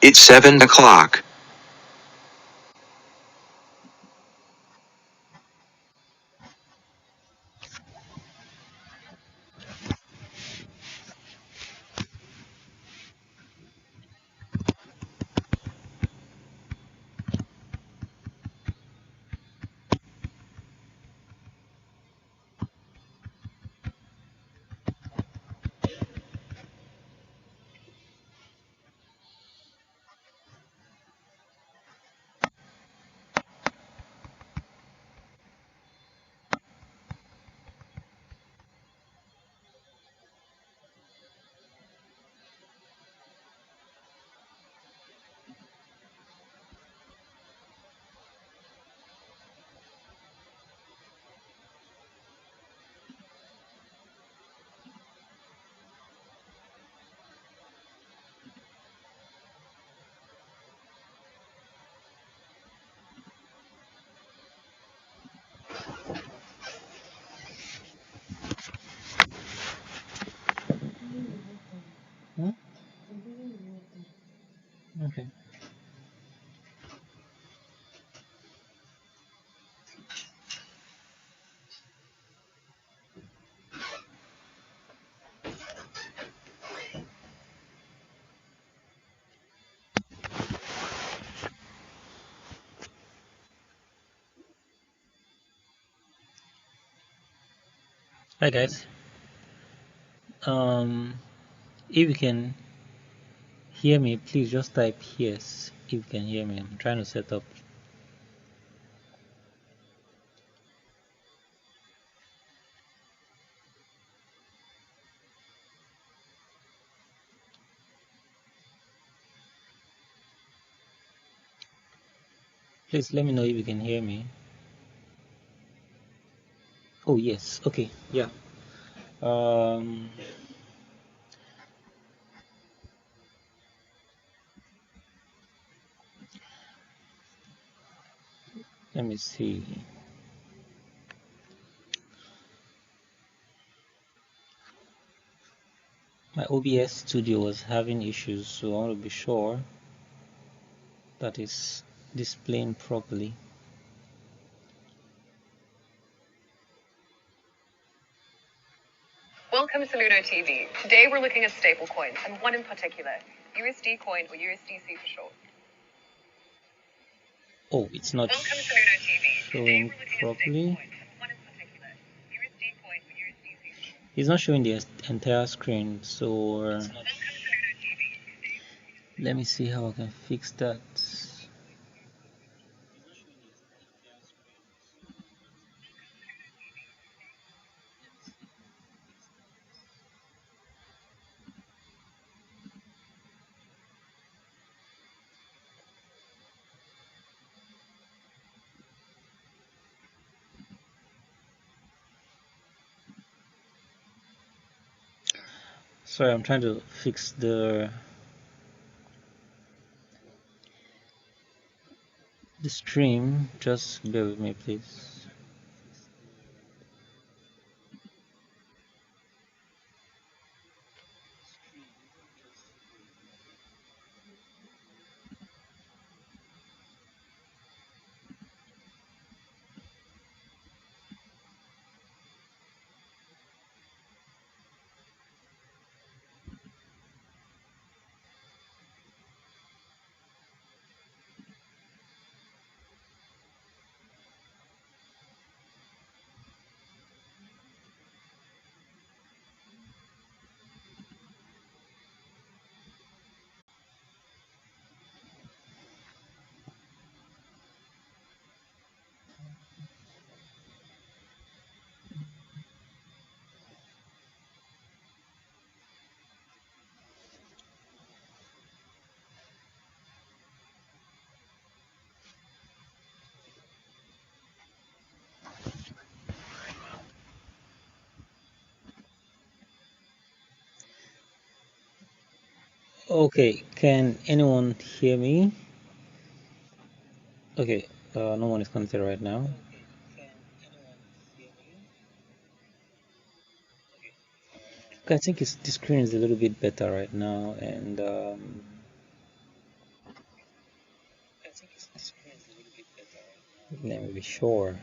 It's 7 o'clock. Huh? Okay. Hi guys. If you can hear me, please just type yes if you can hear me. I'm trying to set up. Please let me know if you can hear me. Oh yes. Okay. Yeah. Um. Let me see. My OBS studio was having issues, so I want to be sure that it's displaying properly. Welcome to Ludo TV. Today we're looking at stablecoins, and one in particular, USD Coin or USDC for short. Oh, it's not Welcome to Ludo TV. Today showing we're looking properly. at stablecoins, and one in particular, USD Coin or USDC for short. It's not showing the entire screen, so Welcome to Ludo TV. let me see how I can fix that. Sorry, I'm trying to fix the stream. Just bear with me, please. Okay, can anyone hear me? Okay, no one is connected right now. Okay, I think the screen is a little bit better right now, and Let me be sure.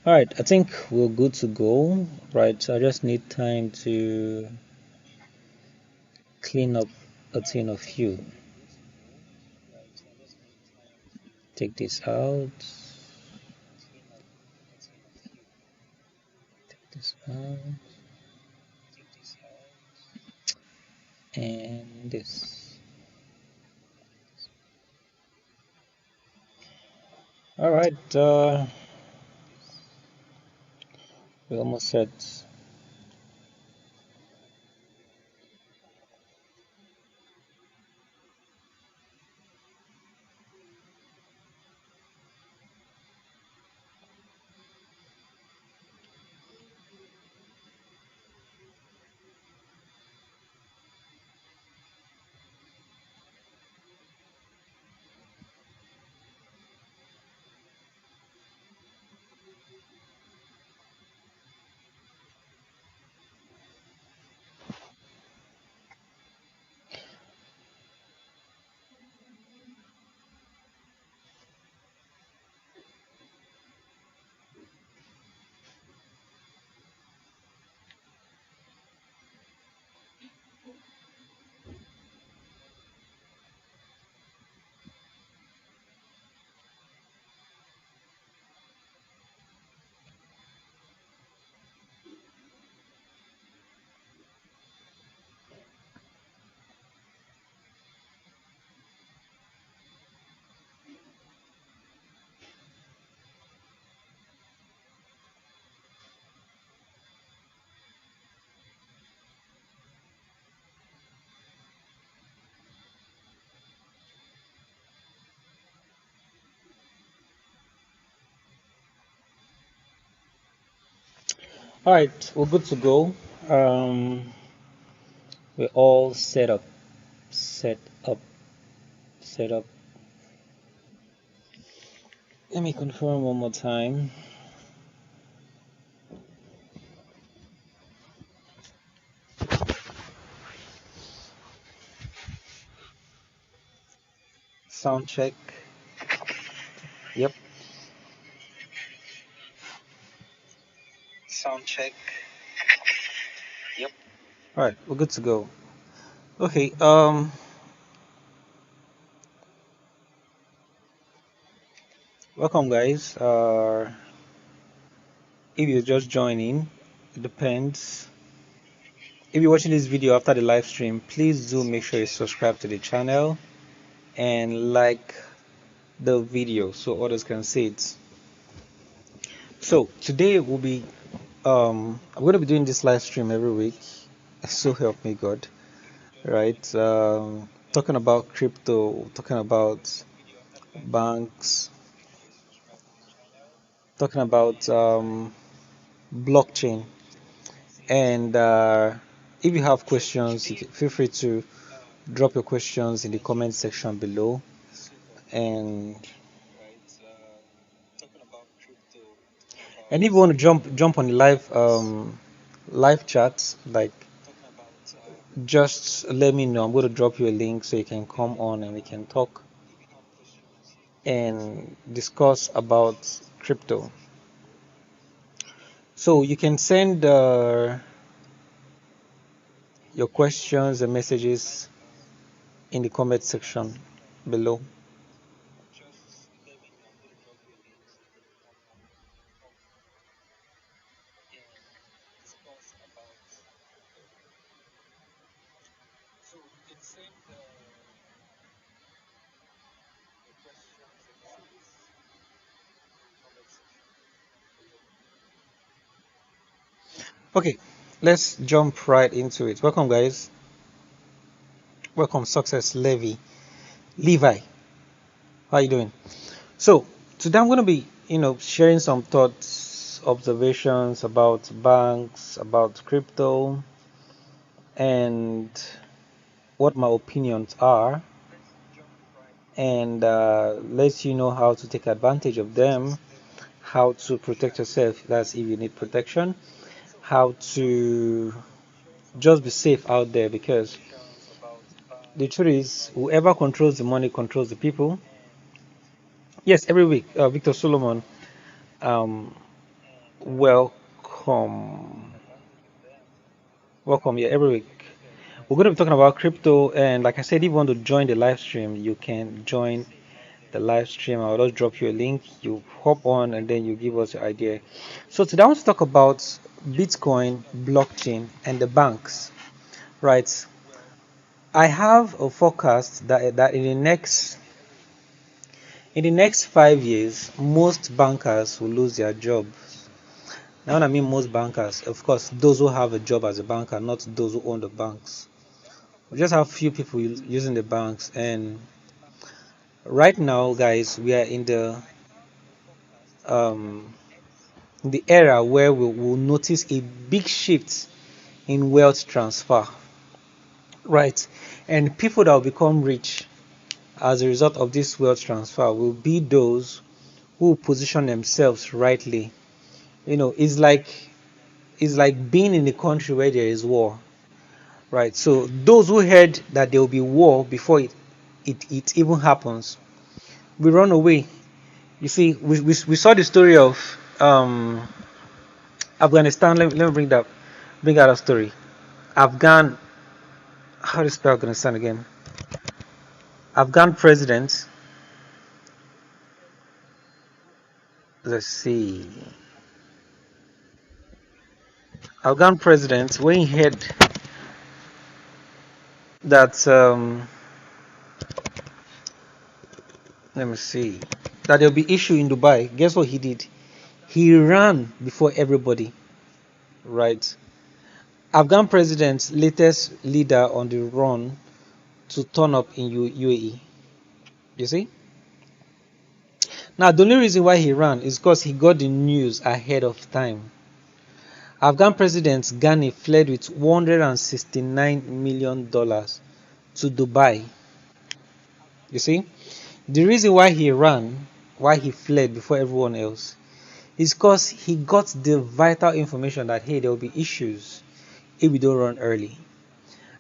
All right, I think we're good to go. Right, so I just need time to clean up a thing of you. Take this out. Take this out. And this. All right, we almost set. All right, we're good to go. Um, we're all set up, set up, set up. Let me confirm one more time. Sound check. Yep. Sound check. Yep. All right, we're good to go. Okay. Welcome, guys. If you're just joining, it depends. If you're watching this video after the live stream, please do make sure you subscribe to the channel and like the video so others can see it. So today we'll be I'm going to be doing this live stream every week. So help me God, right? Talking about crypto, talking about banks, talking about blockchain. And if you have questions, feel free to drop your questions in the comment section below. And if you want to jump on the live chat, like just let me know. I'm going to drop you a link so you can come on and we can talk and discuss about crypto. So you can send your questions and messages in the comment section below. Okay, let's jump right into it. Welcome, guys. Welcome, Success Levi. How you doing? So today I'm going to be, sharing some thoughts, observations about banks, about crypto, and what my opinions are, and let you know how to take advantage of them, how to protect yourself. That's if you need protection. How to just be safe out there, because the truth is, whoever controls the money controls the people. Yes, every week, Victor Solomon, um, welcome, welcome. Yeah, every week we're going to be talking about crypto, and like I said, if you want to join the live stream, you can join the live stream. I'll just drop you a link. You hop on, and then you give us your idea. So today I want to talk about Bitcoin, blockchain, and the banks. Right. I have a forecast that in the next 5 years, most bankers will lose their job. Now, when I mean most bankers, of course, those who have a job as a banker, not those who own the banks. We just have few people using the banks, and right now, guys, we are um, in the era where we will notice a big shift in wealth transfer, right? And people that will become rich as a result of this wealth transfer will be those who position themselves rightly. It's like being in a country where there is war, right? So those who heard that there will be war before it even happens, we run away. You see, we saw the story of Afghanistan. Let me bring out a story. Afghan, how do you spell Afghanistan again? Afghan president. Let's see. Afghan president, when he heard that let me see, that there'll be issue in Dubai, guess what he did? He ran before everybody, right? Afghan president's latest leader on the run to turn up in UAE. You see? Now, the only reason why he ran is because he got the news ahead of time. Afghan President Ghani fled with $169 million to Dubai. You see? The reason why he ran, why he fled before everyone else, is because he got the vital information that, hey, there will be issues if we don't run early.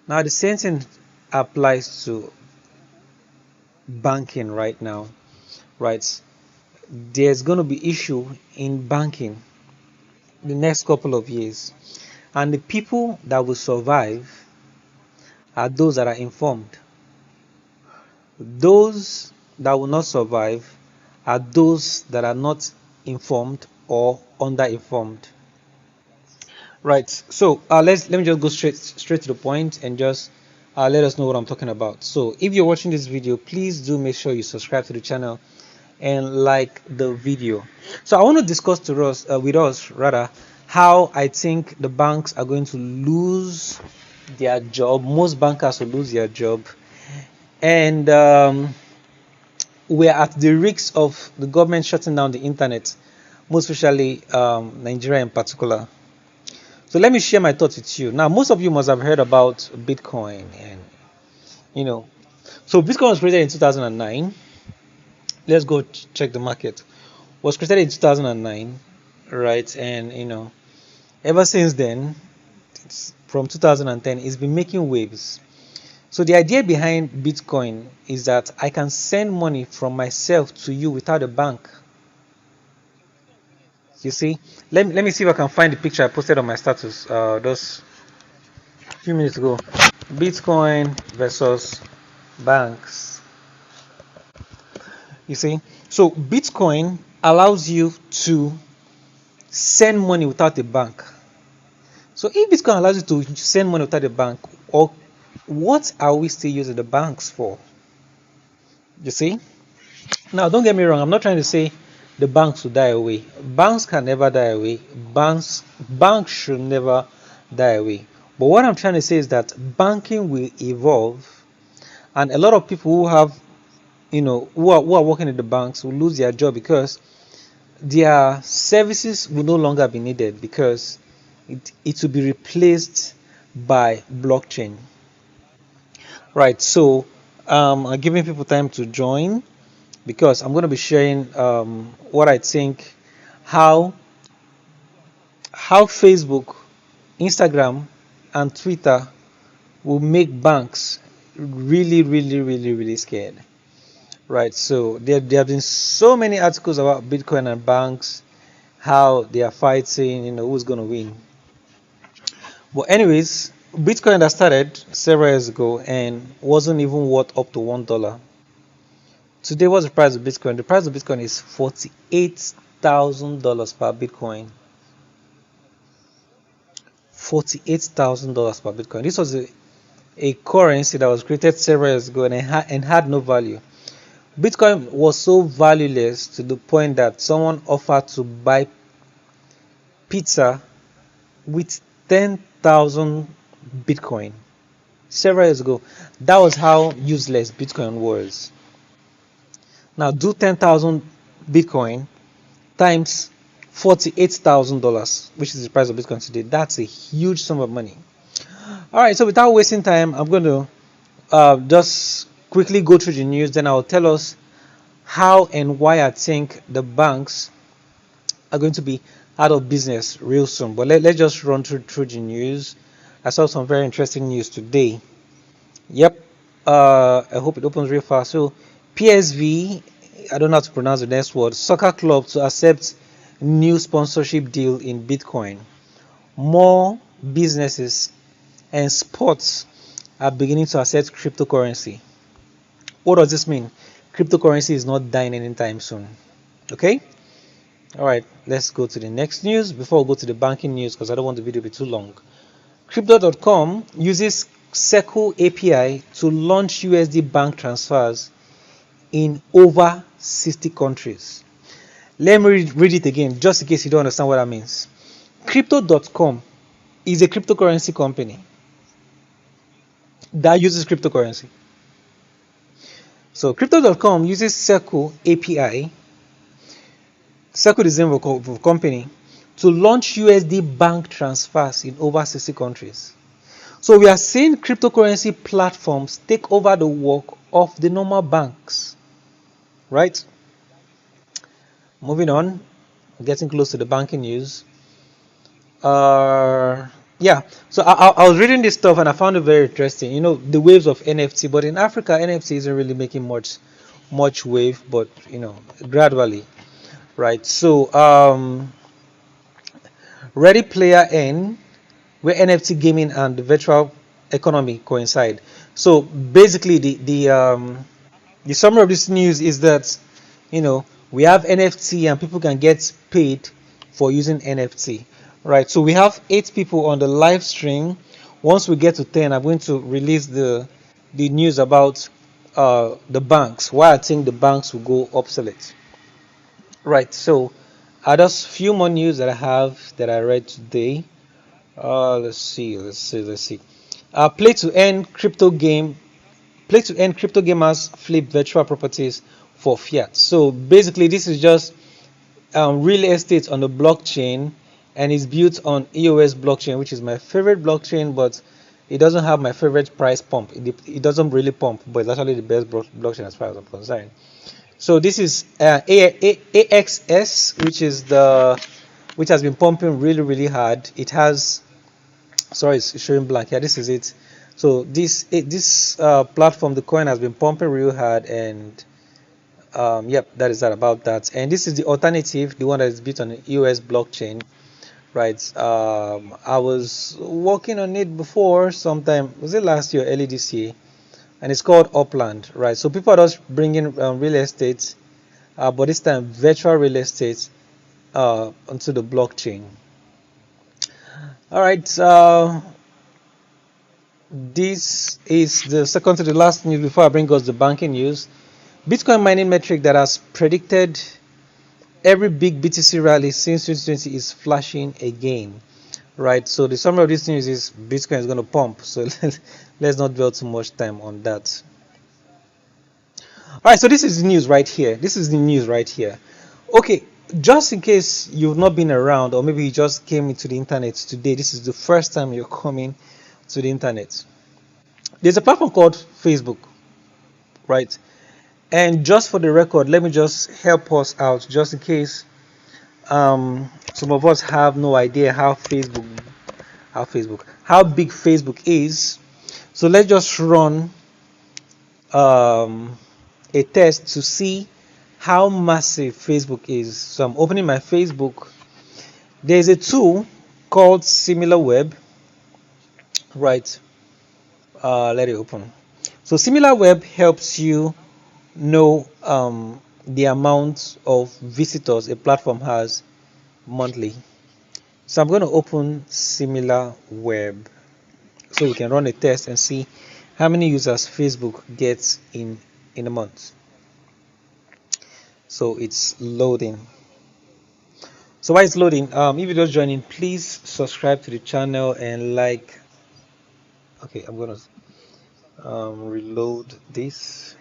Now, the same thing applies to banking right now, right? There's going to be issue in banking the next couple of years, and the people that will survive are those that are informed. Those that will not survive are those that are not informed or underinformed. Right. So let me just go straight to the point and just let us know what I'm talking about. So if you're watching this video, please do make sure you subscribe to the channel and like the video. So I want to discuss with us rather how I think the banks are going to lose their job. Most bankers will lose their job, and we're at the risk of the government shutting down the internet, most especially Nigeria in particular. So let me share my thoughts with you. Now, most of you must have heard about Bitcoin, and you know, so Bitcoin was created in 2009. Let's go check the market. Was created in 2009, right? And ever since then, from 2010, it's been making waves. So the idea behind Bitcoin is that I can send money from myself to you without a bank. You see, let me see if I can find the picture I posted on my status just a few minutes ago. Bitcoin versus banks. You see, so Bitcoin allows you to send money without a bank. So if Bitcoin allows you to send money without a bank, or what are we still using the banks for? You see? Now, don't get me wrong. I'm not trying to say the banks will die away. Banks can never die away. Banks should never die away. But what I'm trying to say is that banking will evolve, and a lot of people who have, who are working in the banks will lose their job because their services will no longer be needed because it will be replaced by blockchain. Right. So I'm giving people time to join because I'm going to be sharing what I think, how Facebook, Instagram, and Twitter will make banks really, really, really, really scared. Right. So there have been so many articles about Bitcoin and banks, how they are fighting, who's going to win. But anyways, Bitcoin that started several years ago and wasn't even worth up to $1. Today, what's the price of Bitcoin? The price of Bitcoin is $48,000 per Bitcoin. $48,000 per Bitcoin. This was a currency that was created several years ago and had no value. Bitcoin was so valueless to the point that someone offered to buy pizza with 10,000 Bitcoin several years ago. That was how useless Bitcoin was. Now do 10,000 Bitcoin times $48,000, which is the price of Bitcoin today. That's a huge sum of money. All right, so without wasting time, I'm going to just quickly go through the news. Then I'll tell us how and why I think the banks are going to be out of business real soon. But let's just run through the news. I saw some very interesting news today. Yep. I hope it opens real fast. So PSV, I don't know how to pronounce the next word, soccer club to accept new sponsorship deal in Bitcoin. More businesses and sports are beginning to accept cryptocurrency. What does this mean? Cryptocurrency is not dying anytime soon. Okay? All right, let's go to the next news before we go to the banking news because I don't want the video to be too long. Crypto.com uses Circle API to launch USD bank transfers in over 60 countries. Let me read it again just in case you don't understand what that means. Crypto.com is a cryptocurrency company that uses cryptocurrency. So Crypto.com uses Circle API, Circle is the name of a company, to launch USD bank transfers in over 60 countries. So we are seeing cryptocurrency platforms take over the work of the normal banks, right? Moving on, getting close to the banking news. Yeah, so I was reading this stuff and I found it very interesting. The waves of NFT, but in Africa, NFT isn't really making much wave, but gradually, right? So Ready Player N, where NFT gaming and the virtual economy coincide. So basically, the summary of this news is that we have NFT and people can get paid for using NFT, right? So we have 8 people on the live stream. Once we get to 10, I'm going to release the news about the banks. Why I think the banks will go obsolete, right? So just few more news that I have that I read today. Let's see. Play to earn crypto gamers flip virtual properties for fiat. So basically, this is just real estate on the blockchain, and it's built on EOS blockchain, which is my favorite blockchain, but it doesn't have my favorite price pump. It doesn't really pump, but it's actually the best blockchain as far as I'm concerned. So this is AXS, which has been pumping really, really hard. It has, sorry, it's showing blank here. This is it. So this platform, the coin has been pumping real hard, and yep, that is that about that. And this is the alternative, the one that is built on the EOS blockchain, right? I was working on it before sometime, was it last year, early this year, and it's called Upland, right? So people are just bringing real estate, but this time virtual real estate onto the blockchain. All right, this is the second to the last news before I bring us the banking news. Bitcoin mining metric that has predicted every big BTC rally since 2020 is flashing again. right? So the summary of this news is Bitcoin is going to pump. So let's not dwell too much time on that. All right, so this is the news right here. This is the news right here. Okay, just in case you've not been around, or maybe you just came into the internet today, this is the first time you're coming to the internet. There's a platform called Facebook, right? And just for the record, let me just help us out, just in case some of us have no idea how big Facebook is. So let's just run a test to see how massive Facebook is. So I'm opening my Facebook. There's a tool called SimilarWeb, right? Let it open. So SimilarWeb helps you know the amount of visitors a platform has monthly. So I'm going to open SimilarWeb so we can run a test and see how many users Facebook gets in a month. So it's loading. So while it's loading, if you're just joining, please subscribe to the channel and like. Okay, I'm gonna reload this.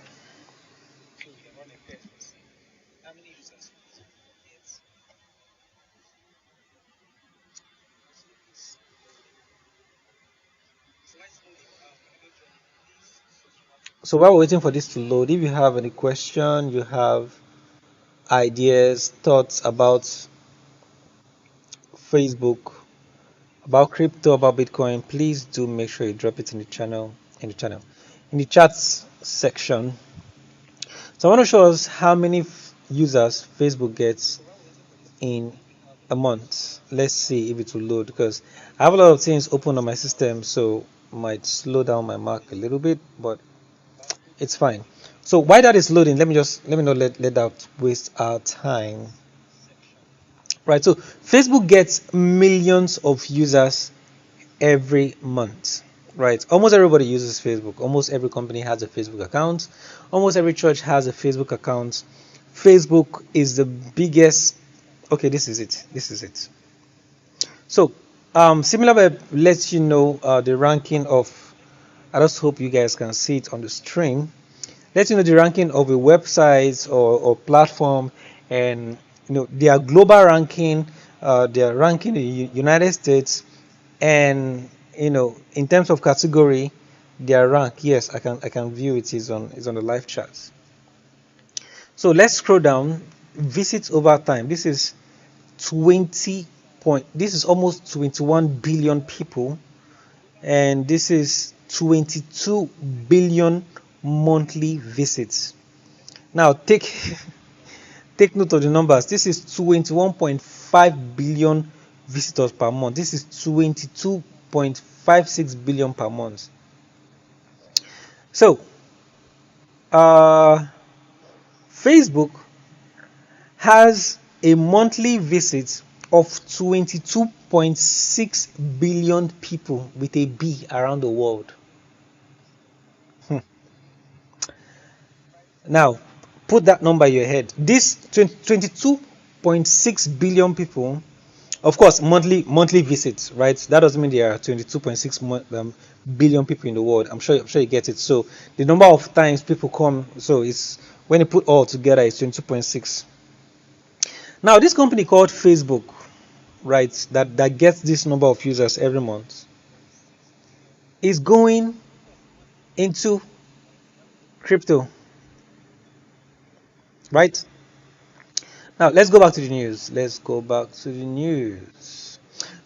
So while we're waiting for this to load, if you have any question, you have ideas, thoughts about Facebook, about crypto, about Bitcoin, please do make sure you drop it in in the chats section. So I want to show us how many users Facebook gets in a month. Let's see if it will load, because I have a lot of things open on my system, so might slow down my mark a little bit, but it's fine. So while that is loading, let me not let that waste our time. Right, so Facebook gets millions of users every month. Right, almost everybody uses Facebook. Almost every company has a Facebook account. Almost every church has a Facebook account. Facebook is the biggest. Okay, this is it. This is it. So, SimilarWeb lets you know the ranking of. I just hope you guys can see it on the stream. Lets you know the ranking of a website or platform, and their global ranking, their ranking in the United States, and in terms of category, their rank. Yes, I can view it is on the live charts. So let's scroll down. Visits over time. This is 20 point. This is almost 21 billion people, and this is 22 billion monthly visits. Now take note of the numbers. This is 21.5 billion visitors per month. This is 22.56 billion per month. So Facebook has a monthly visit of 22.6 billion people with a B around the world. Now, put that number in your head. This 22.6 billion people, of course, monthly visits, right? That doesn't mean there are 22.6 billion people in the world. I'm sure you get it. So the number of times people come, so it's when you put all together, it's 22.6. Now, this company called Facebook, right, that gets this number of users every month, is going into crypto, right? Now, let's go back to the news.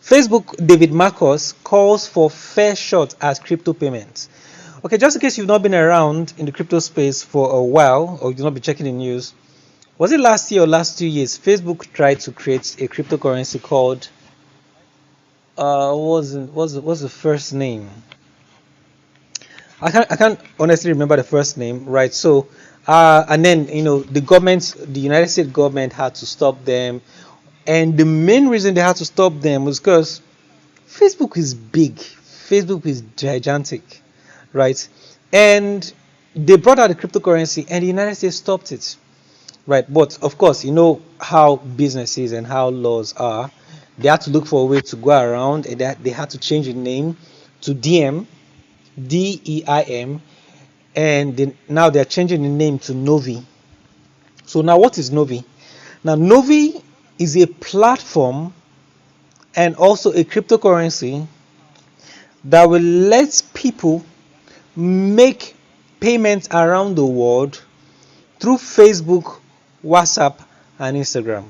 Facebook, David Marcus, calls for fair shot at crypto payments. Okay, just in case you've not been around in the crypto space for a while, or you've not been checking the news, was it last year or last 2 years, Facebook tried to create a cryptocurrency called what's the first name? I can't honestly remember the first name, right? So and then the United States government had to stop them, and the main reason they had to stop them was because Facebook is big, Facebook is gigantic, right? And they brought out the cryptocurrency, and the United States stopped it. Right, but of course, you know how business is and how laws are. They had to look for a way to go around, and they had to change the name to Diem, DEIM, and now they're changing the name to Novi. So now, what is Novi? Now, Novi is a platform and also a cryptocurrency that will let people make payments around the world through Facebook, WhatsApp, and Instagram.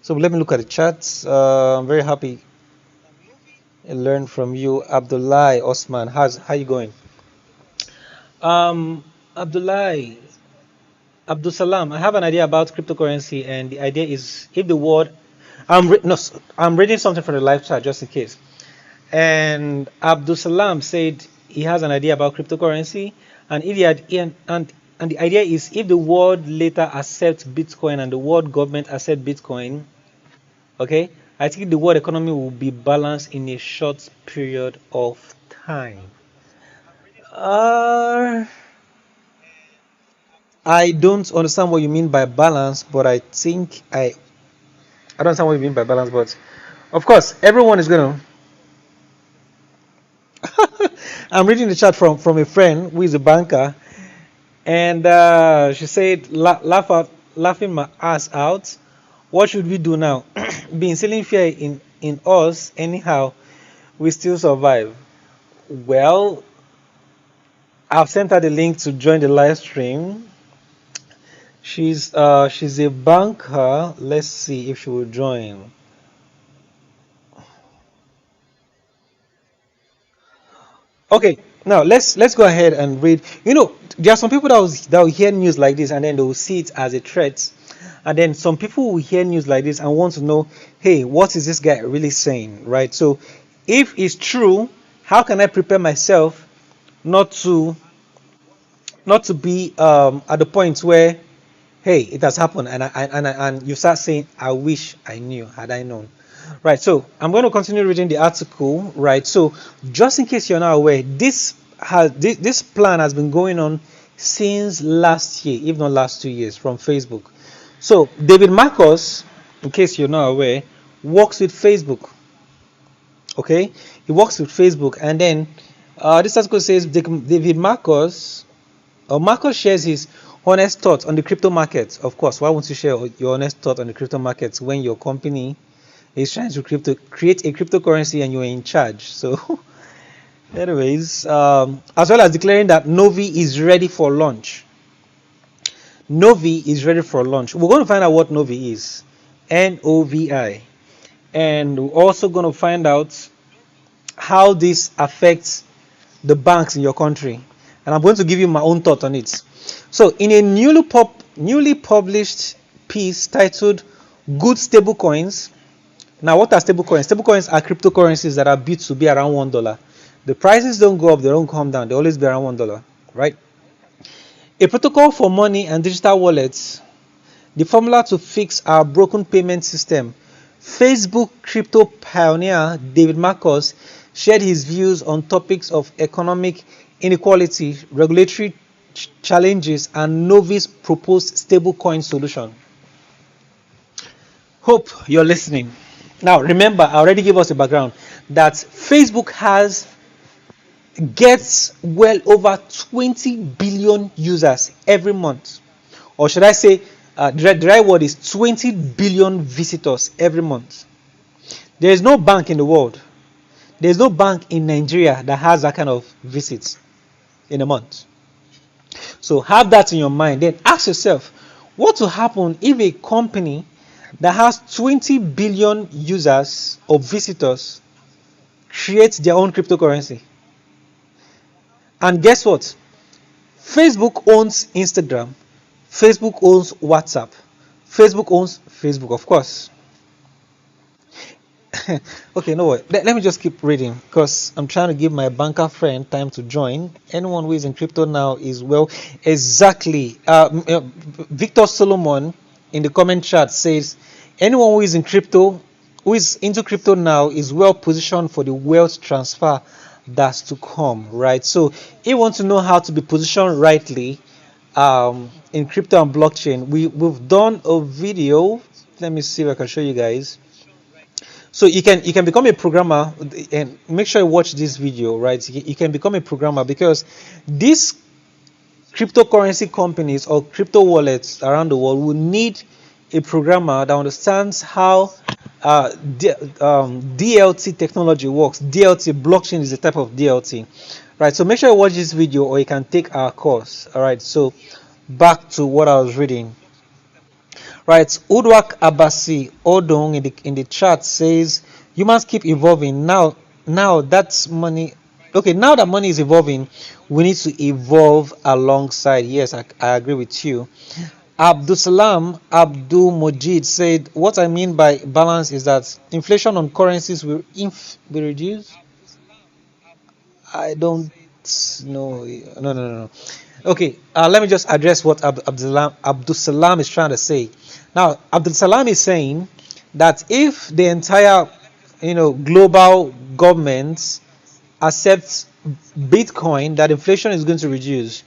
So let me look at the chat. I'm very happy to learn from you, Abdullah Osman. How you going? Abdullah, Abdul Salam. I have an idea about cryptocurrency, and the idea is if the world. No, I'm reading something from the live chat just in case. And Abdul Salam said he has an idea about cryptocurrency, and if he had, and the idea is if the world later accepts Bitcoin and the world government accept Bitcoin, okay, I think the world economy will be balanced in a short period of time. I don't understand what you mean by balance, but I think I don't understand what you mean by balance, but of course everyone is gonna. I'm reading the chat from a friend who is a banker, and she said, laughing my ass out. What should we do now? Be instilling fear in us anyhow. We still survive. Well, I've sent her the link to join the live stream. She's a banker. Let's see if she will join. Okay, now let's go ahead and read. You know, there are some people that will hear news like this and then they will see it as a threat, and then some people will hear news like this and want to know, hey, what is this guy really saying, right? So, if it's true, how can I prepare myself not to be at the point where, hey, it has happened, and you start saying, I wish I knew, had I known. Right, so I'm going to continue reading the article. Right, so just in case you're not aware, this plan has been going on since last year, if not last 2 years, from Facebook. So David Marcus, in case you're not aware, works with Facebook. Okay, he works with Facebook, and then this article says David Marcus, Marcus shares his honest thoughts on the crypto markets. Of course, why won't you share your honest thoughts on the crypto markets when your company is trying to create a cryptocurrency and you're in charge? So, anyways, as well as declaring that Novi is ready for launch. Novi is ready for launch. We're going to find out what Novi is, Novi, and we're also going to find out how this affects the banks in your country, and I'm going to give you my own thought on it. So, in a newly published piece titled "Good Stablecoins." Now, what are stablecoins? Stablecoins are cryptocurrencies that are built to be around $1. The prices don't go up, they don't come down, they always be around $1, right? A protocol for money and digital wallets, the formula to fix our broken payment system. Facebook crypto pioneer David Marcus shared his views on topics of economic inequality, regulatory challenges, and Novi's proposed stablecoin solution. Hope you're listening. Now, remember, I already gave us a background that Facebook gets well over 20 billion users every month, or should I say, the right word is 20 billion visitors every month. There is no bank in the world, there is no bank in Nigeria that has that kind of visits in a month. So have that in your mind. Then ask yourself, what will happen if a company that has 20 billion users or visitors creates their own cryptocurrency? And guess what? Facebook owns Instagram, Facebook owns WhatsApp, Facebook owns Facebook, of course. Okay, no way. Let me just keep reading because I'm trying to give my banker friend time to join. Anyone who is in crypto now is well, exactly. Victor Solomon in the comment chat says, anyone who is in crypto, who is into crypto now, is well positioned for the wealth transfer that's to come, right? So, if you want to know how to be positioned rightly in crypto and blockchain, we've done a video. Let me see if I can show you guys. So you can become a programmer, and make sure you watch this video, right? You can become a programmer, because these cryptocurrency companies or crypto wallets around the world will need a programmer that understands how DLT technology works. DLT blockchain is a type of DLT, right? So make sure you watch this video, or you can take our course. All right. So back to what I was reading. Right, Udwak Abasi Odong in the chat says humans keep evolving. Now that's money. Okay, now that money is evolving, we need to evolve alongside. Yes, I agree with you. Abdul Abdul Mojid said, "What I mean by balance is that inflation on currencies will reduce." I don't know. No, no, no, no. Okay, let me just address what Abdul Salam is trying to say. Now, Abdul Salam is saying that if the entire, global governments accept Bitcoin, that inflation is going to reduce.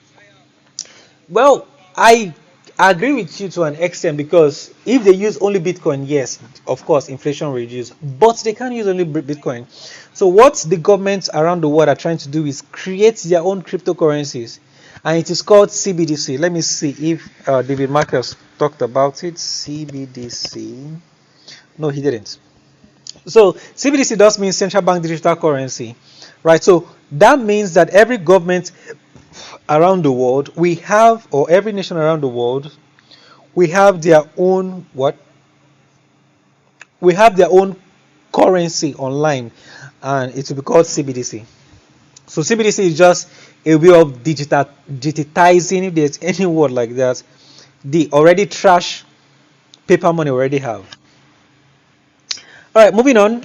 Well, I agree with you to an extent, because if they use only Bitcoin, yes, of course, inflation will reduce, but they can't use only Bitcoin. So what the governments around the world are trying to do is create their own cryptocurrencies, and it is called CBDC. Let me see if David Marcus talked about it. CBDC. No, he didn't. So CBDC does mean central bank digital currency, right? So that means that every government around the world, we have, or every nation around the world, we have their own what? We have their own currency online, and it will be called CBDC. So CBDC is just a way of digitizing, if there's any word like that, the already trash paper money we already have. All right, moving on.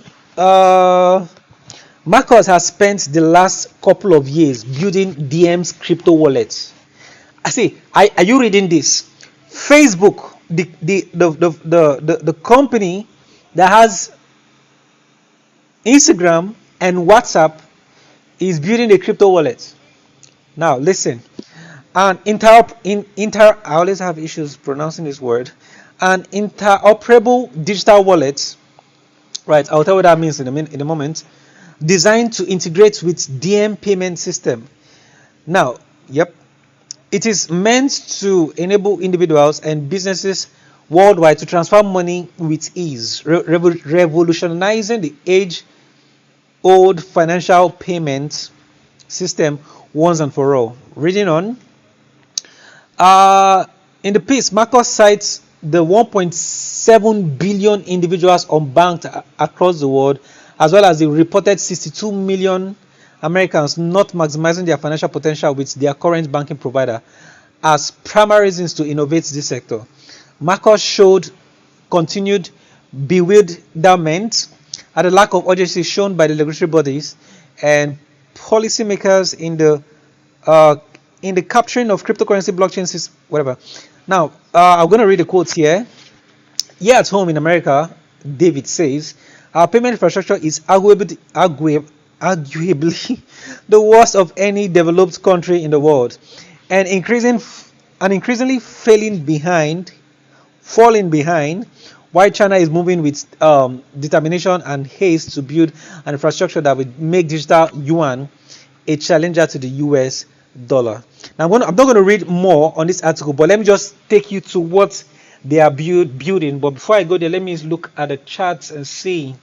Marcus has spent the last couple of years building Diem's crypto wallets. I say, are you reading this? Facebook, the company that has Instagram and WhatsApp, is building a crypto wallet. Now listen, an I always have issues pronouncing this word. An interoperable digital wallet, right? I'll tell you what that means in a moment. Designed to integrate with Diem payment system. Now, yep, it is meant to enable individuals and businesses worldwide to transfer money with ease, revolutionizing the age-old financial payment system once and for all. Reading on. In the piece, Marcus cites the 1.7 billion individuals unbanked across the world, as well as the reported 62 million Americans not maximizing their financial potential with their current banking provider, as primary reasons to innovate this sector. Marcus showed continued bewilderment at the lack of urgency shown by the regulatory bodies and policymakers in the capturing of cryptocurrency blockchains, whatever. Now, I'm going to read the quotes here. Here at home in America, David says, our payment infrastructure is arguably the worst of any developed country in the world, and increasingly falling behind, while China is moving with determination and haste to build an infrastructure that would make digital yuan a challenger to the US dollar. Now, I'm not going to read more on this article, but let me just take you to what they are building. But before I go there, let me look at the charts and see.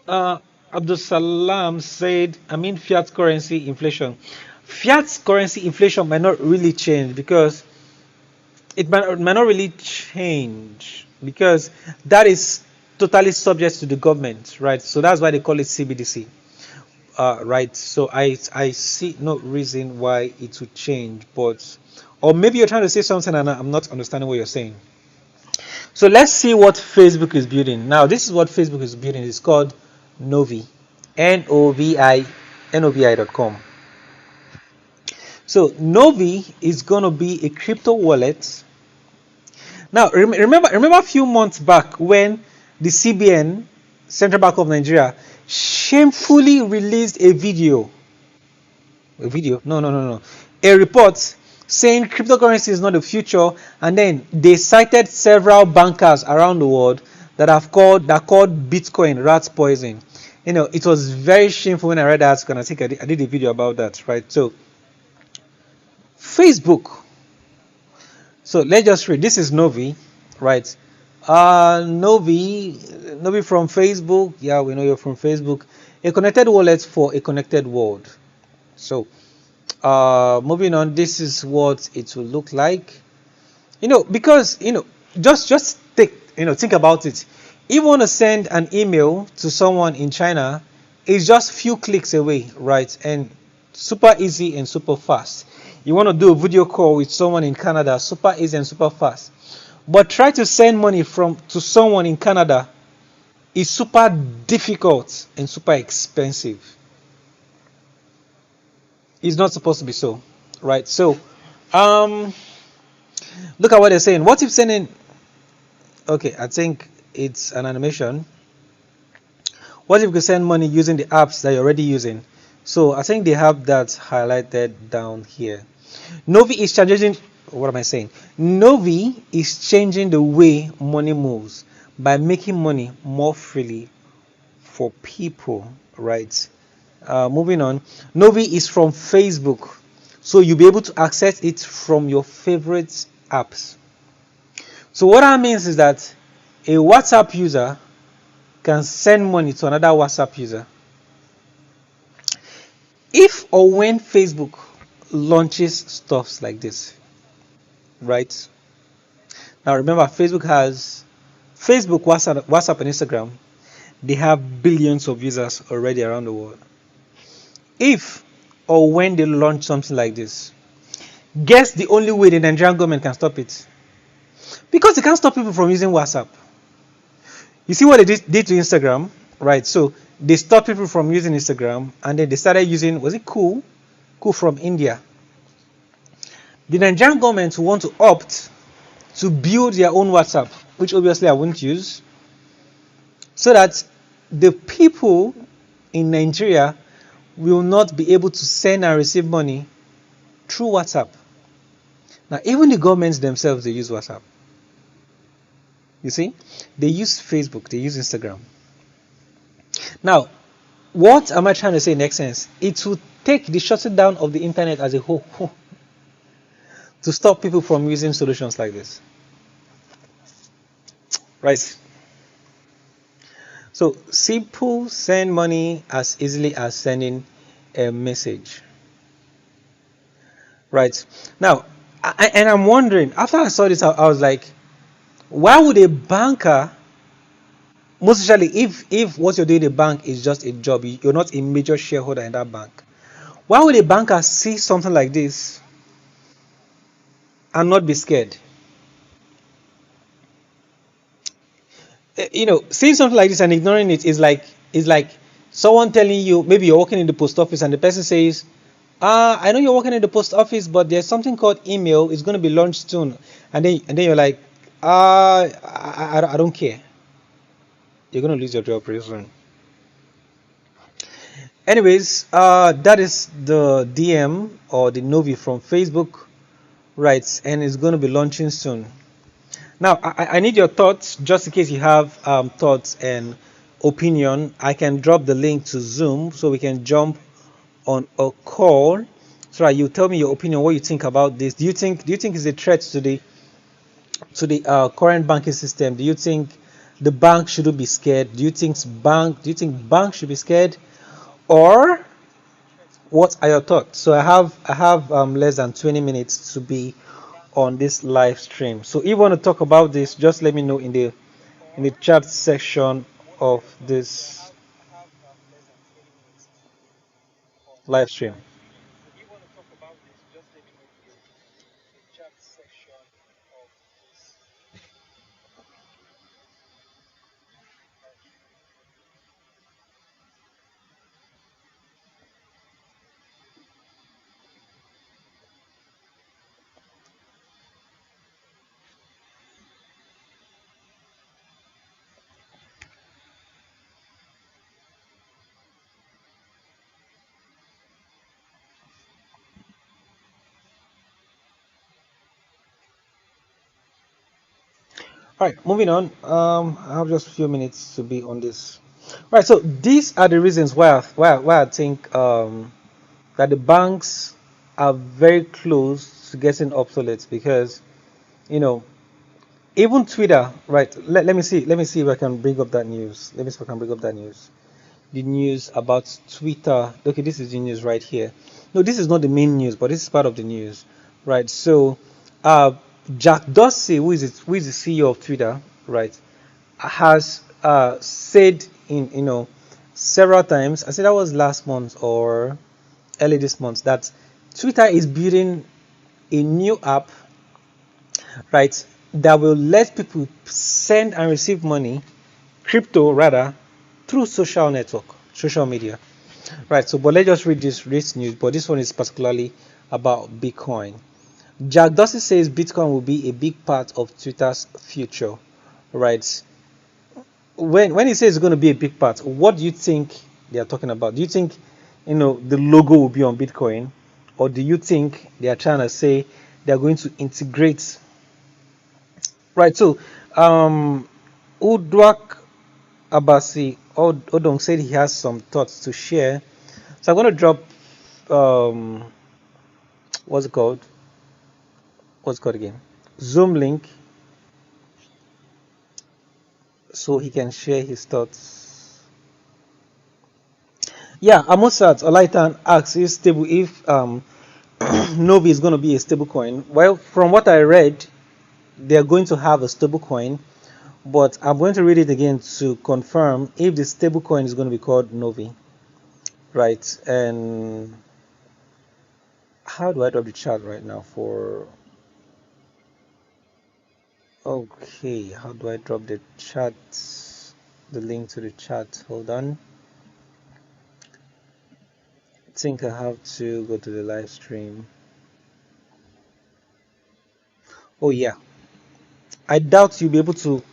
Abdul Salam said, fiat currency inflation. Fiat currency inflation might not really change, because it might not really change, because that is totally subject to the government, right? So that's why they call it CBDC. Right, so I see no reason why it would change, but, or maybe you're trying to say something and I'm not understanding what you're saying. So let's see what Facebook is building. Now, this is what Facebook is building. It's called Novi, novi.com. So Novi is going to be a crypto wallet. Now, remember a few months back when the CBN, Central Bank of Nigeria, shamefully released a report saying cryptocurrency is not the future, and then they cited several bankers around the world that called Bitcoin rat poison. It was very shameful when I read that article, and I think I did a video about that, right? So Facebook. So let's just read. This is Novi, right? Novi from Facebook. Yeah, we know you're from Facebook. A connected wallet for a connected world. So, moving on. This is what it will look like. Because just think about it. If you want to send an email to someone in China, it's just few clicks away, right? And super easy and super fast. You want to do a video call with someone in Canada, super easy and super fast. But try to send money to someone in Canada is super difficult and super expensive. It's not supposed to be so, right? So, um, look at what they're saying. What if sending? Okay, I think it's an animation. What if you could send money using the apps that you're already using? So I think they have that highlighted down here. Novi is changing. What am I saying? Novi is changing the way money moves by making money more freely for people, right? Moving on. Novi is from Facebook, so you'll be able to access it from your favorite apps. So what that means is that a WhatsApp user can send money to another WhatsApp user. If or when Facebook launches stuffs like this, right? Now remember, Facebook, WhatsApp, and Instagram. They have billions of users already around the world. If or when they launch something like this, guess the only way the Nigerian government can stop it? Because they can't stop people from using WhatsApp. You see what they did to Instagram, right? So they stopped people from using Instagram, and then they started using, was it Cool? Cool from India. The Nigerian government want to opt to build their own WhatsApp, which obviously I won't use, so that the people in Nigeria will not be able to send and receive money through WhatsApp. Now, even the governments themselves, they use WhatsApp. You see, they use Facebook, they use Instagram. Now, what am I trying to say in essence? It will take the shutting down of the internet as a whole to stop people from using solutions like this. Right? So, simple send money as easily as sending a message. Right? Now, and I'm wondering, after I saw this, I was like, why would a banker, most especially if what you're doing in a bank is just a job, you're not a major shareholder in that bank, why would a banker see something like this and not be scared? Seeing something like this and ignoring it is like someone telling you, maybe you're working in the post office and the person says, I know you're working in the post office, but there's something called email. It's going to be launched soon, and then you're like, I don't care. You're going to lose your job pretty soon. Anyways, that is the DM or the Novi from Facebook, right? And it's going to be launching soon. Now, I need your thoughts, just in case you have thoughts and opinion. I can drop the link to Zoom so we can jump on a call. So that you tell me your opinion, what you think about this. Do you think it's a threat to the current banking system? Do you think the bank shouldn't be scared? Do you think bank should be scared, or what are your thoughts? So I have less than 20 minutes to be on this live stream. So if you want to talk about this, just let me know in the chat section of this live stream. All right, moving on. I have just a few minutes to be on this. All right, so these are the reasons why I think that the banks are very close to getting obsolete because you know even Twitter, right? Let me see if I can bring up that news. Let me see if I can bring up that news. The news about Twitter. Okay, this is the news right here. No, this is not the main news, but this is part of the news, right? So, uh, Jack Dorsey, who is the CEO of Twitter, right, has said in several times. I said that was last month or early this month that Twitter is building a new app, right, that will let people send and receive money, crypto rather, through social media. Right, so but let's just read this news, but this one is particularly about Bitcoin. Jack Dorsey says Bitcoin will be a big part of Twitter's future. Right. When he says it's going to be a big part, what do you think they are talking about? Do you think the logo will be on Bitcoin? Or do you think they are trying to say they are going to integrate? Right, so Udwak Abasi Odong said he has some thoughts to share. So I'm going to drop um, what's it called? What's it called again? Zoom link so he can share his thoughts. Yeah, Amosat Olaitan asks if Novi is going to be a stable coin. Well, from what I read, they are going to have a stable coin, but I'm going to read it again to confirm if the stable coin is going to be called Novi, right? And how do I drop the chat right now for? Okay, how do I drop the chat? The link to the chat. Hold on. I think I have to go to the live stream. Oh yeah. I doubt you'll be able to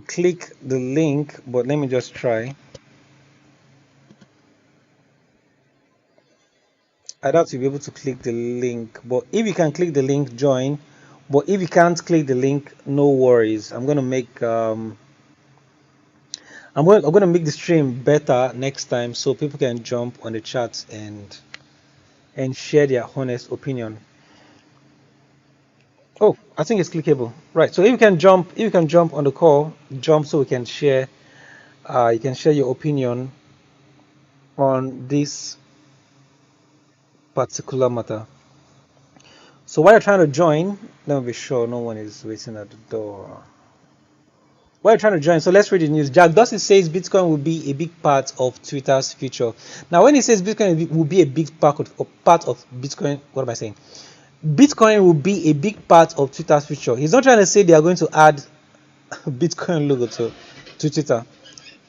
click the link, but let me just try. I doubt you'll be able to click the link, but if you can click the link, join. But if you can't click the link, no worries. I'm gonna make the stream better next time so people can jump on the chat and share their honest opinion. Oh, I think it's clickable. Right. So if you can jump on the call, jump so we can share. You can share your opinion on this particular matter. So while you're trying to join, let me be sure no one is waiting at the door. While you're trying to join, so let's read the news. Jack Dorsey says Bitcoin will be a big part of Twitter's future. Now, when he says Bitcoin will be a big part of Bitcoin, what am I saying? Bitcoin will be a big part of Twitter's future. He's not trying to say they are going to add Bitcoin logo to Twitter.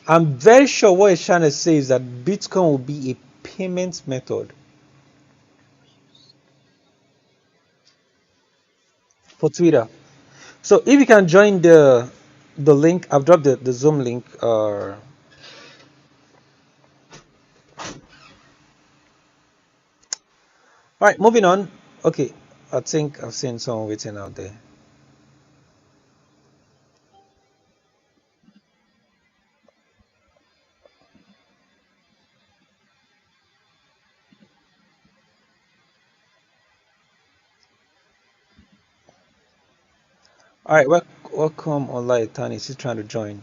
I'm very sure what he's trying to say is that Bitcoin will be a payment method for Twitter. So if you can join the link, I've dropped the Zoom link. All right, moving on. Okay, I think I've seen someone waiting out there. All right, welcome online, Tani. She's trying to join.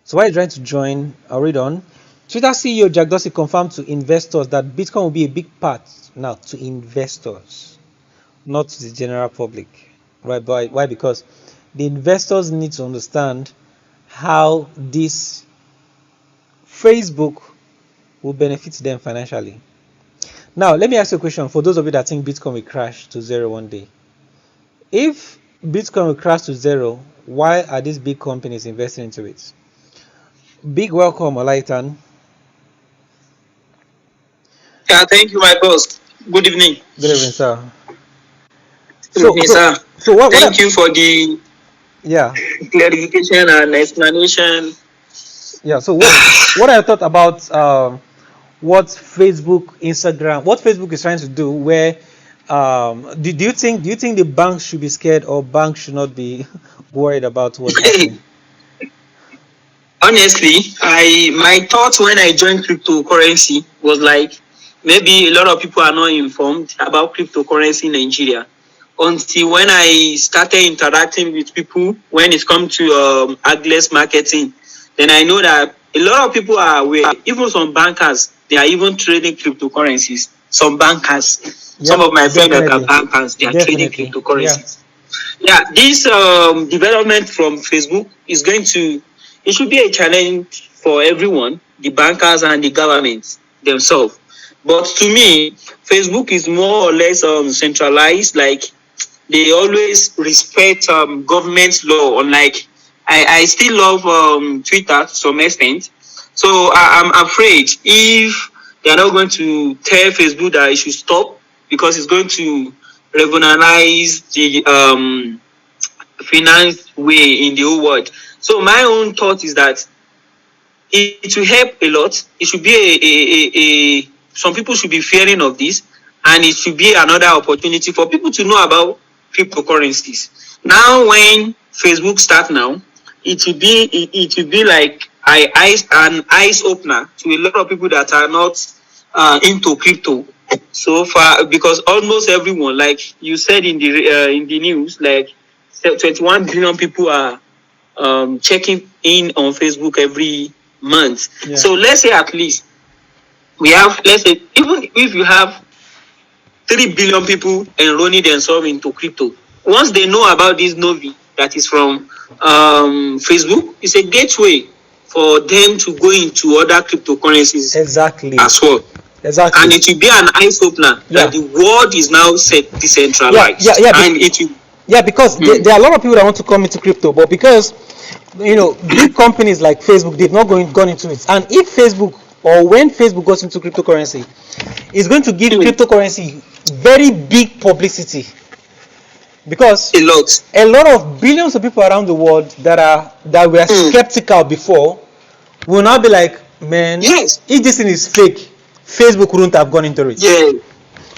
So while you're trying to join, I'll read on. Twitter CEO Jack Dorsey confirmed to investors that Bitcoin will be a big part now to investors, not to the general public. Right? Why? Because the investors need to understand how this Facebook will benefit them financially. Now, let me ask you a question for those of you that think Bitcoin will crash to zero one day. If Bitcoin will crash to zero, why are these big companies investing into it? Big welcome, Olaitan. Yeah, thank you, my boss. Good evening. Good evening, sir. Good evening, sir. So what? Thank you for the Yeah. clarification and explanation. Yeah. So what I thought about what Facebook is trying to do, where Do you think the banks should be scared or banks should not be worried about what's happening? Honestly, I my thoughts when I joined cryptocurrency was like maybe a lot of people are not informed about cryptocurrency in Nigeria until when I started interacting with people when it comes to address marketing. Then I know that a lot of people are aware. Even some bankers, they are even trading cryptocurrencies. Some bankers, some Yep, of my friends that are definitely, bankers, they are trading definitely. Yeah, cryptocurrencies. Yeah, this development from Facebook is going to, it should be a challenge for everyone, the bankers and the government themselves. But to me, Facebook is more or less centralized. Like they always respect government law. Unlike I still love Twitter to some extent. So I'm afraid if they are not going to tell Facebook that it should stop because it's going to revolutionize the finance way in the whole world. So my own thought is that it will help a lot. It should be a some people should be fearing of this, and it should be another opportunity for people to know about cryptocurrencies. Now, when Facebook start now, it will be like an eyes opener to a lot of people that are not into crypto so far, because almost everyone, like you said in the news, like 21 billion people are checking in on Facebook every month. yeah, So let's say at least we have, let's say, even if you have 3 billion people enrolling themselves into crypto, once they know about this Novi that is from Facebook, it's a gateway for them to go into other cryptocurrencies exactly, as well. exactly. And it will be an eye opener Yeah, that the world is now set yeah, decentralized. yeah. And it will. Yeah, because there are a lot of people that want to come into crypto, but because big companies like Facebook, they've not gone into it. And if Facebook or when Facebook goes into cryptocurrency, it's going to give cryptocurrency very big publicity because A lot. a lot of billions of people around the world that were skeptical before will now be like, man, Yes. if this thing is fake, Facebook wouldn't have gone into it. Yeah.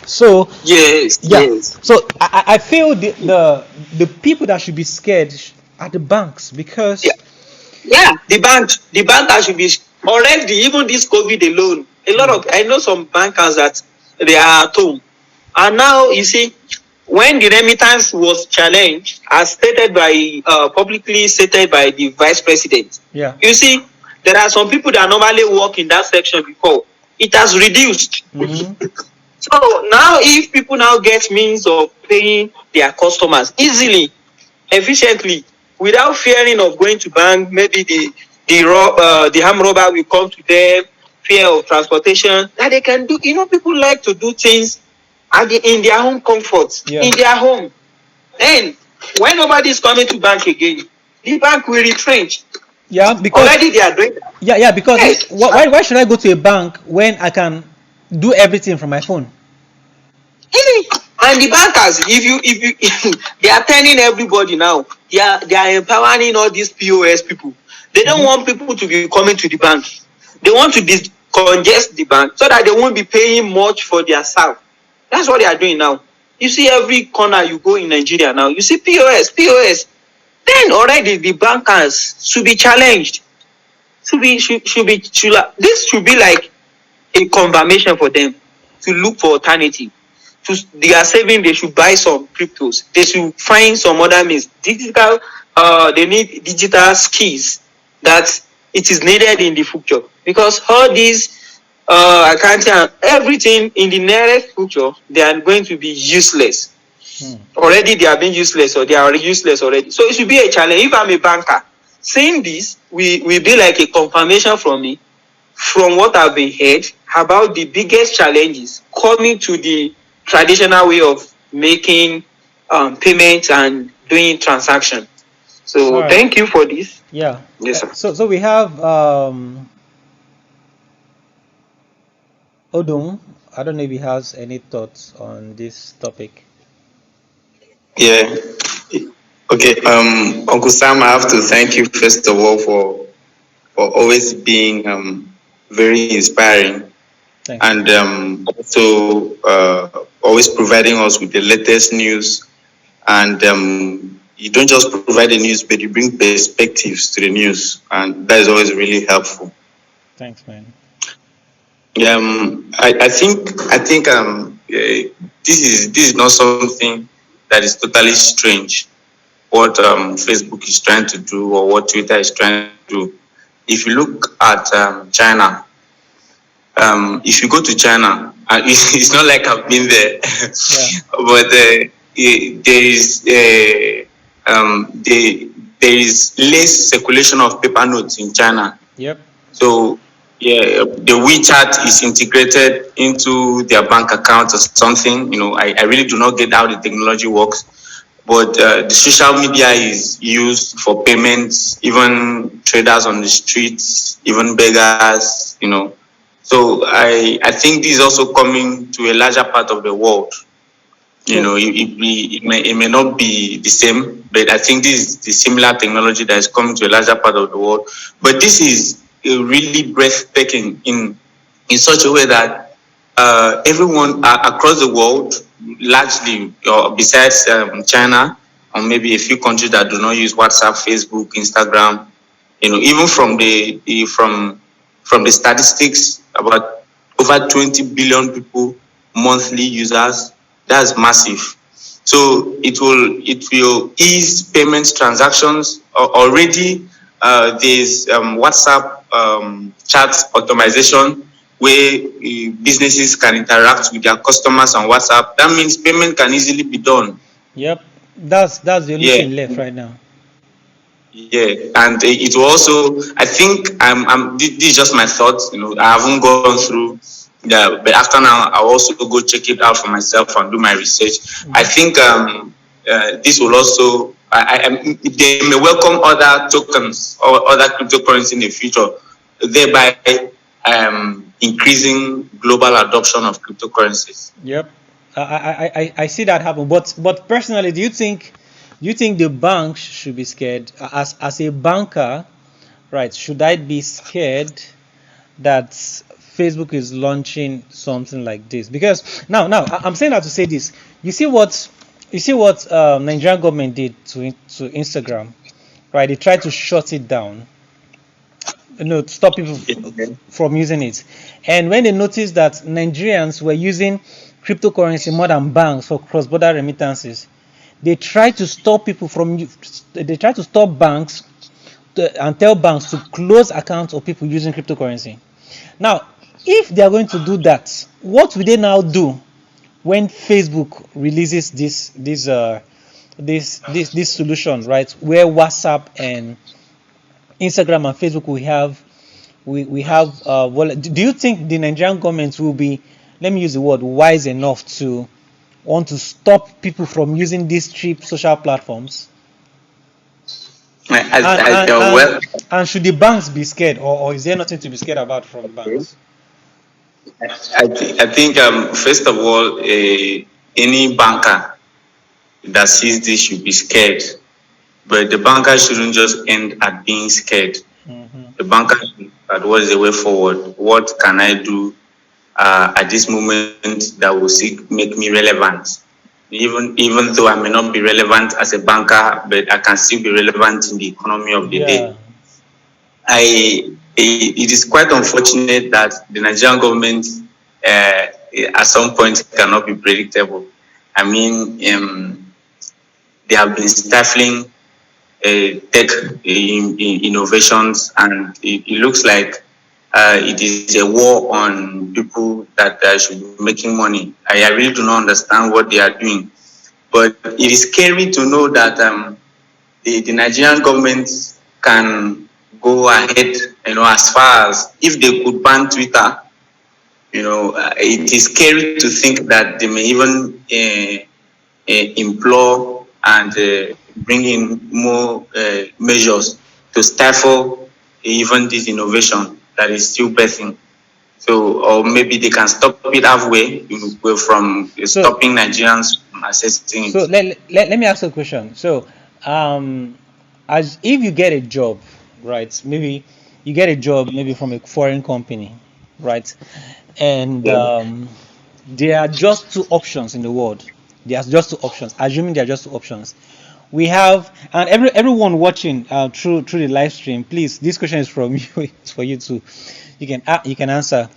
So Yes. yeah, Yes. so I feel the people that should be scared are the banks because Yeah. Yeah. The bank should be already, even this COVID alone. A lot of, I know some bankers that they are at home. And now you see, when the remittance was challenged, as stated by publicly stated by the vice president, yeah, you see, there are some people that normally work in that section before. It has reduced. So now, if people now get means of paying their customers easily, efficiently, without fearing of going to bank, maybe the armed robber will come to them, fear of transportation, that they can do. People like to do things in their home comfort, Yeah. in their home. Then, when nobody is coming to bank again, the bank will retrench. yeah, because Already they are doing that. yeah, because Yes. why should I go to a bank when I can do everything from my phone? And the bankers, if you they are telling everybody now, they are empowering all these POS people. They don't want people to be coming to the bank. They want to decongest the bank so that they won't be paying much for their staff. That's what they are doing now. You see every corner you go in Nigeria now, you see POS. Then already the bankers should be challenged. This should be like a confirmation for them to look for alternative. They are saving, they should buy some cryptos. They should find some other means. They need digital skills that it is needed in the future. Because all these accounting and everything in the nearest future, they are going to be useless. Already they are being useless, or they are useless already. So it should be a challenge. If I'm a banker, saying this will be like a confirmation from me, from what I've been heard about the biggest challenges coming to the traditional way of making payments and doing transactions. So All right. thank you for this. Yeah. Yes, sir. So we have Odum. I don't know if he has any thoughts on this topic. Yeah. Okay. Uncle Sam, I have to thank you first of all for always being very inspiring, Thank you. and also always providing us with the latest news, and you don't just provide the news, but you bring perspectives to the news, and that is always really helpful. Thanks, man. I think this is not something that is totally strange. What Facebook is trying to do, or what Twitter is trying to do. If you look at China, if you go to China, it's not like I've been there, but there is less circulation of paper notes in China. Yep. So yeah, the WeChat is integrated into their bank account or something. I really do not get how the technology works, but the social media is used for payments, even traders on the streets, even beggars. So I think this is also coming to a larger part of the world. It may not be the same, but I think this is the similar technology that is coming to a larger part of the world. But this is really breathtaking in such a way that everyone across the world, largely, besides China, or maybe a few countries that do not use WhatsApp, Facebook, Instagram, even from the statistics, about over 20 billion people monthly users. That's massive. So it will ease payment transactions. Already there's WhatsApp chat automation where businesses can interact with their customers on WhatsApp. That means payment can easily be done. Yep, that's the only thing left right now. Yeah, and it will also, I think, this is just my thoughts. I haven't gone through. Yeah, but after now, I'll also go check it out for myself and do my research. I think this will also, they may welcome other tokens or other cryptocurrency in the future, thereby increasing global adoption of cryptocurrencies. Yep, I see that happen. But personally, do you think the banks should be scared? As a banker, right? Should I be scared that Facebook is launching something like this? Because now I'm saying that to say this. You see what Nigerian government did to Instagram, right? They tried to shut it down, to stop people from using it. And when they noticed that Nigerians were using cryptocurrency more than banks for cross-border remittances, they tried to stop people they tried to stop banks and tell banks to close accounts of people using cryptocurrency. Now, if they are going to do that, what will they now do when Facebook releases this solution, right? Where WhatsApp and Instagram and Facebook we have wallet. Do you think the Nigerian government will be, let me use the word, wise enough to want to stop people from using these cheap social platforms? And should the banks be scared, or is there nothing to be scared about from banks? I think first of all, any banker that sees this should be scared, but the banker shouldn't just end at being scared. The banker should look at what is the way forward. What can I do at this moment that will make me relevant? Even though I may not be relevant as a banker, but I can still be relevant in the economy of the day. It is quite unfortunate that the Nigerian government at some point cannot be predictable. I mean, they have been stifling tech innovations, and it looks like it is a war on people that should be making money. I really do not understand what they are doing, but it is scary to know that the Nigerian government can go ahead, as far as if they could ban Twitter. It is scary to think that they may even implore and bring in more measures to stifle even this innovation that is still birthing. So, or maybe they can stop it halfway from stopping Nigerians from accessing it. So let me ask you a question. So, as if you get a job, right? Maybe you get a job maybe from a foreign company, right? And there are just two options in the world. There are just two options. Assuming there are just two options, we have, and everyone watching through the live stream, please, this question is from you. It's for you too. You can answer.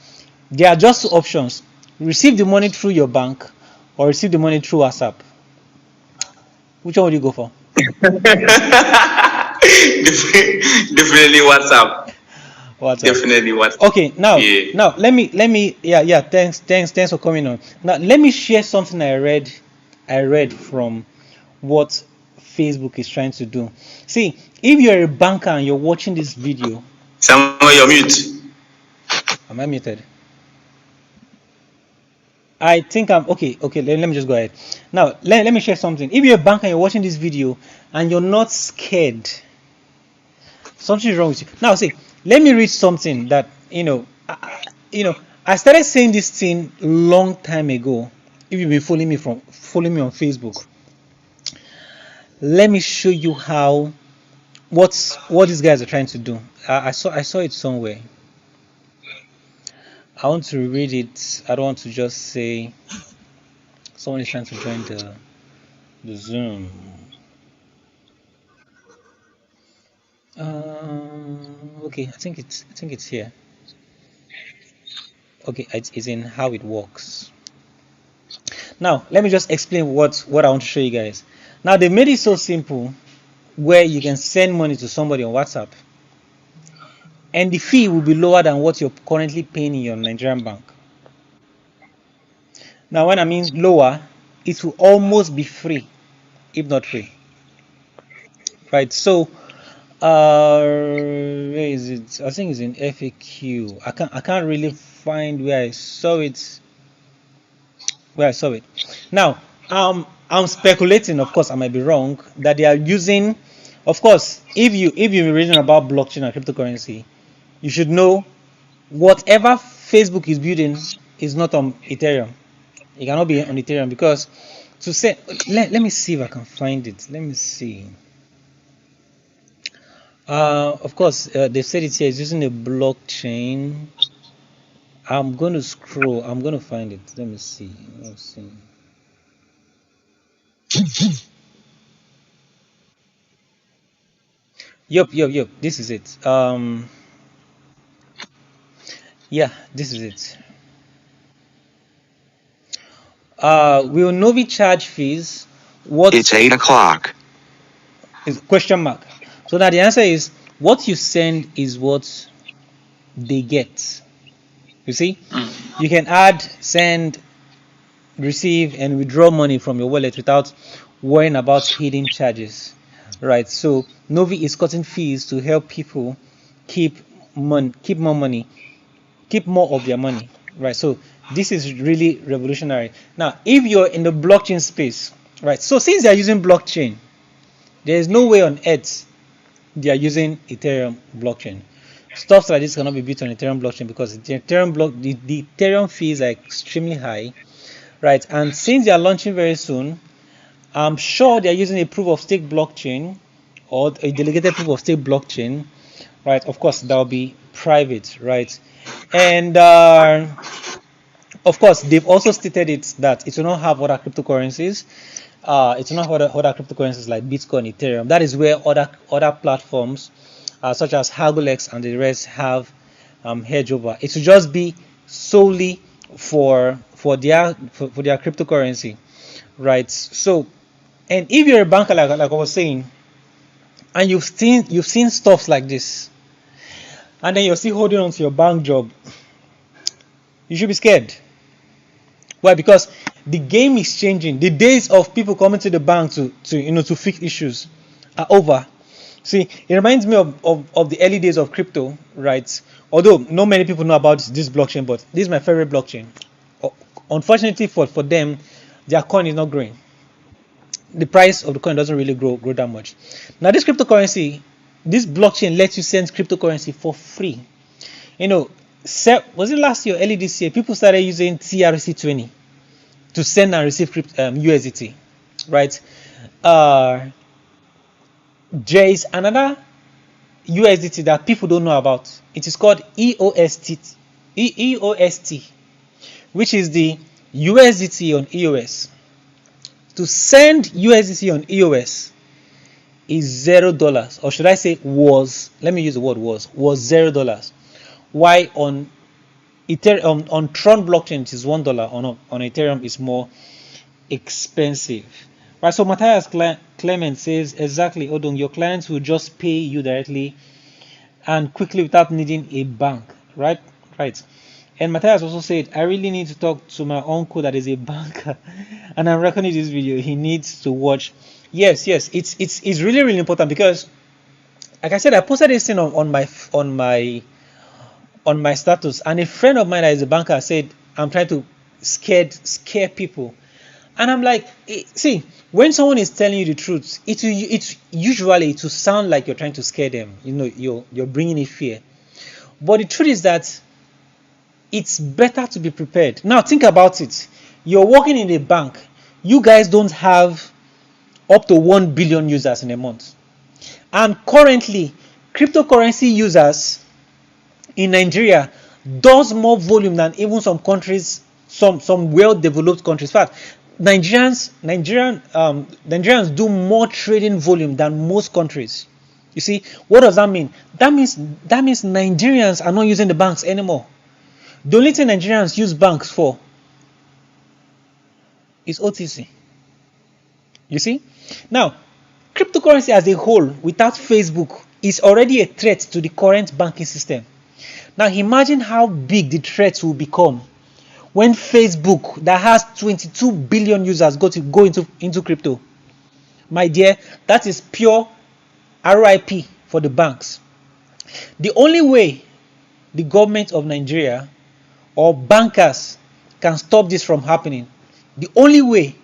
There are just two options: receive the money through your bank, or receive the money through WhatsApp. Which one would you go for? Definitely WhatsApp. WhatsApp. Definitely WhatsApp. Okay, now Yeah. now let me yeah, thanks for coming on. Now let me share something I read from what Facebook is trying to do. See, if you're a banker and you're watching this video, Samuel, you're mute. am I muted? I think I'm okay. Okay, let me just go ahead. Now, let me share something. If you're a banker and you're watching this video and you're not scared, something is wrong with you. Now, see, let me read something that I started saying this thing long time ago. If you've been following me on Facebook, let me show you what these guys are trying to do. I saw it somewhere. I want to read it. I don't want to just say someone is trying to join the Zoom. Okay, I think it's here. Okay, it's in how it works. Now let me just explain what I want to show you guys. Now they made it so simple where you can send money to somebody on WhatsApp, and the fee will be lower than what you're currently paying in your Nigerian bank. Now, when I mean lower, it will almost be free, if not free. Right? So, where is it? I think it's in FAQ. I can't really find where I saw it. Now, I'm speculating. Of course, I might be wrong. That they are using. Of course, if you're reading about blockchain and cryptocurrency, you should know whatever Facebook is building is not on Ethereum. It cannot be on Ethereum because to say, let me see if I can find it. Let me see. Of course, they said it here is using a blockchain. I'm going to scroll. I'm going to find it. Let me see. Yup. This is it. Yeah, this is it. Will Novi charge fees? It's 8 o'clock. Is question mark. So now the answer is what you send is what they get. You see, you can add, send, receive, and withdraw money from your wallet without worrying about hidden charges, right? So Novi is cutting fees to help people keep more of their money, right? So this is really revolutionary. Now, if you're in the blockchain space, right? So since they are using blockchain, there is no way on earth they are using Ethereum blockchain. Stuff like this cannot be built on Ethereum blockchain because the Ethereum fees are extremely high, right? And since they are launching very soon, I'm sure they are using a proof of stake blockchain or a delegated proof of stake blockchain, right? Of course, that will be private, right? And of course, they've also stated it that it will not have other cryptocurrencies. It will not have other cryptocurrencies like Bitcoin, Ethereum. That is where other platforms such as Hagolex and the rest have hedge over. It will just be solely for their cryptocurrency, right? So, and if you're a banker, like I was saying, and you've seen stuff like this, and then you're still holding on to your bank job, you should be scared. Why? Because the game is changing. The days of people coming to the bank to fix issues are over. See, it reminds me of the early days of crypto, right? Although not many people know about this blockchain, but this is my favorite blockchain. Unfortunately for them, their coin is not growing. The price of the coin doesn't really grow that much. Now this cryptocurrency, this blockchain lets you send cryptocurrency for free. Was it last year, early this year, people started using TRC20 to send and receive USDT, right? There is another USDT that people don't know about. It is called EOST, which is the USDT on EOS. To send USDT on EOS is $0, or should I say was, let me use the word was $0. Why on Ethereum, on Tron blockchain it is $1, on Ethereum is more expensive. Right, so Matthias Clement says, exactly, Odong, your clients will just pay you directly and quickly without needing a bank, right? And Matthias also said, I really need to talk to my uncle that is a banker and I'm recording this video. He needs to watch. Yes, it's really important, because like I said, I posted this thing on my status, and a friend of mine that is a banker said, I'm trying to scare people. And I'm like, see, when someone is telling you the truth, it's usually to sound like you're trying to scare them. You're bringing in fear. But the truth is that it's better to be prepared. Now think about it. You're working in a bank. You guys don't have up to 1 billion users in a month. And currently, cryptocurrency users in Nigeria does more volume than even some countries, some well-developed countries. In fact, Nigerians do more trading volume than most countries. You see, what does that mean? That means Nigerians are not using the banks anymore. The only thing Nigerians use banks for is OTC. You see? Now, cryptocurrency as a whole, without Facebook, is already a threat to the current banking system. Now, imagine how big the threat will become when Facebook, that has 22 billion users, go into crypto. My dear, that is pure RIP for the banks. The only way the government of Nigeria or bankers can stop this from happening, the only way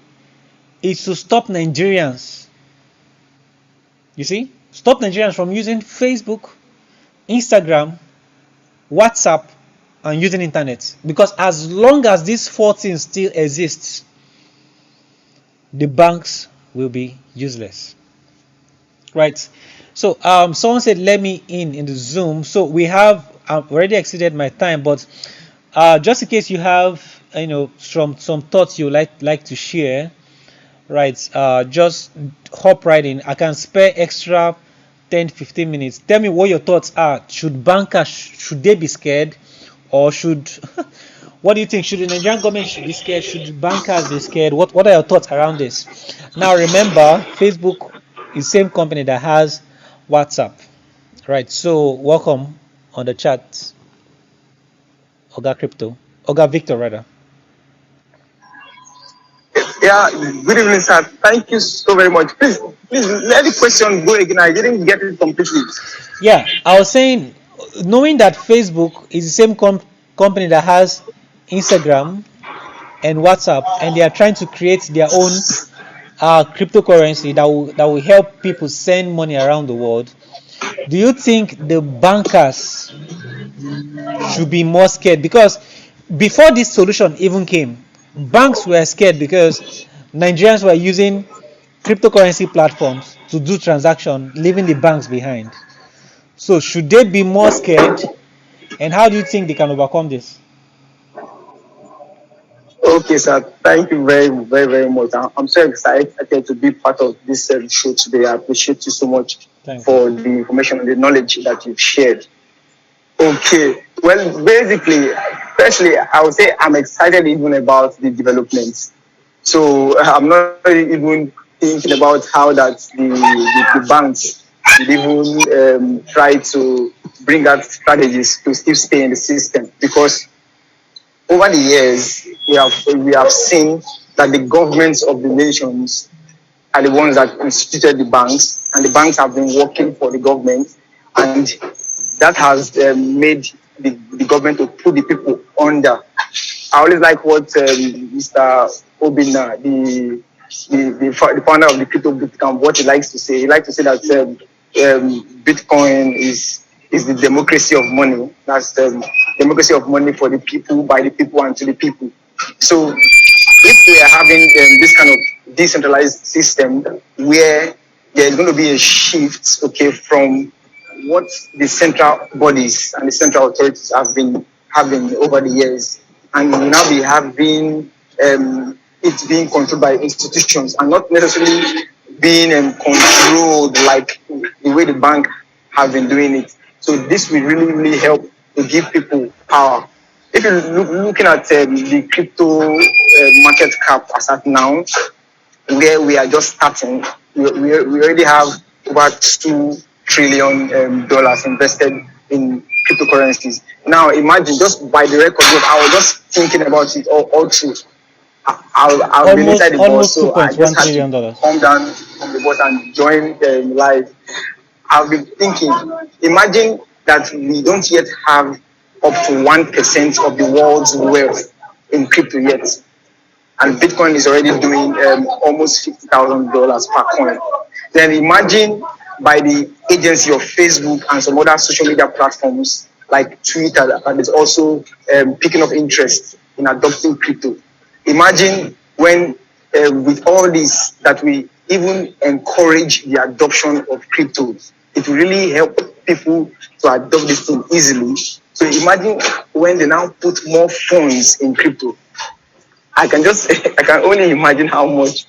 is to stop Nigerians. You see, stop Nigerians from using Facebook, Instagram, WhatsApp, and using internet. Because as long as these 4 things still exist, the banks will be useless. Right? So someone said, let me in the Zoom. So I've already exceeded my time, but just in case you have some thoughts you like to share, right, just hop right in. I can spare extra 10-15 minutes. Tell me what your thoughts are. Should bankers, should they be scared, or should what do you think? Should the Nigerian government be scared? Should bankers be scared? What are your thoughts around this? Now remember, Facebook is the same company that has WhatsApp, right? So welcome on the chat, Oga Victor rather. Yeah, good evening, sir. Thank you so very much. Please let the question go again. I didn't get it completely. Yeah, I was saying, knowing that Facebook is the same company that has Instagram and WhatsApp, and they are trying to create their own cryptocurrency that will help people send money around the world. Do you think the bankers should be more scared? Because before this solution even came, banks were scared because Nigerians were using cryptocurrency platforms to do transactions, leaving the banks behind. So should they be more scared? And how do you think they can overcome this? Okay, sir. Thank you very, very, very much. I'm so excited to be part of this show today. I appreciate you so much for the information and the knowledge that you've shared. Okay. Well, basically, firstly, I would say I'm excited even about the developments. So I'm not even thinking about how that the banks would even try to bring out strategies to still stay in the system, because over the years we have seen that the governments of the nations are the ones that instituted the banks, and the banks have been working for the government, and that has made the government to put the people under. I always like what Mr. Obinna, the founder of the Crypto Bootcamp, what he likes to say. He likes to say that Bitcoin is the democracy of money. That's the democracy of money for the people, by the people, and to the people. So if we are having this kind of decentralized system where there is going to be a shift, okay, from what the central bodies and the central authorities have been having over the years, and we will now be having it's being controlled by institutions and not necessarily being controlled like the way the bank have been doing it. So this will really, really help to give people power. If you're looking at the crypto market cap as at now, where we are just starting, we already have over $2 trillion dollars invested in cryptocurrencies. Now imagine, just by the record, I was just thinking about it all through. I've been inside the bus, so I just had to come down from the bus and join live. I've been thinking, imagine that we don't yet have up to 1% of the world's wealth in crypto yet. And Bitcoin is already doing almost $50,000 per coin. Then imagine by the agency of Facebook and some other social media platforms like Twitter that is also picking up interest in adopting crypto. Imagine when with all this that we even encourage the adoption of crypto, it will really help people to adopt this thing easily. So imagine when they now put more funds in crypto. I can only imagine how much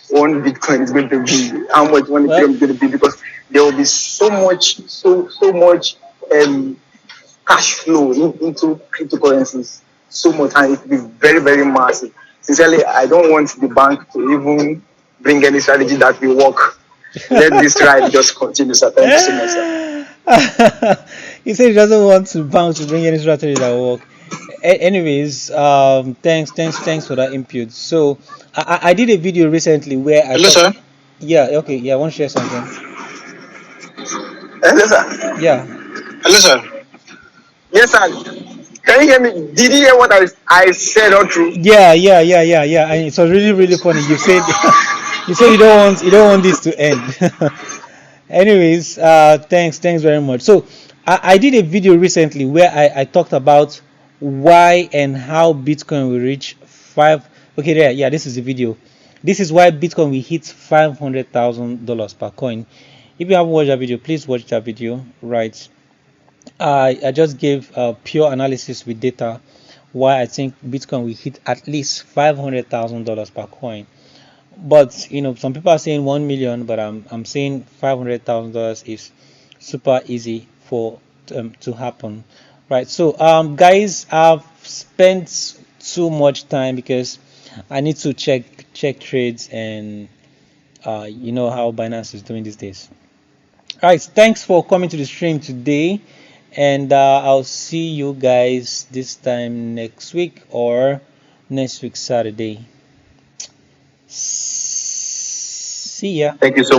one Bitcoin is going to be, how much one Ethereum is going to be, because there will be so much cash flow into cryptocurrencies, so much, and it will be very, very massive. Sincerely, I don't want the bank to even bring any strategy that will work. Let this ride just continue, sir. Thank you so much, sir. He said he doesn't want the bank to bring any strategy that will work. Anyways, thanks for that input. So I did a video recently where I Hello, sir. Yeah, okay, yeah, I want to share something. Hello, sir. Yeah. Hello, sir. Yes, sir. Can you hear me? Did you hear what I said all through? Yeah. And it was really, really funny. You said you said you don't want this to end. Anyways, thanks very much. So I did a video recently where I talked about why and how Bitcoin will reach this is the video. This is why Bitcoin will hit $500,000 per coin. If you haven't watched that video, please watch that video. Right, I just gave pure analysis with data why I think Bitcoin will hit at least $500,000 per coin. But some people are saying 1 million, but I'm saying $500,000 is super easy for to happen. Right, so guys, I've spent too much time because I need to check trades and you know how Binance is doing these days. All right, thanks for coming to the stream today, and I'll see you guys this time next week or next week Saturday. See ya. Thank you so much.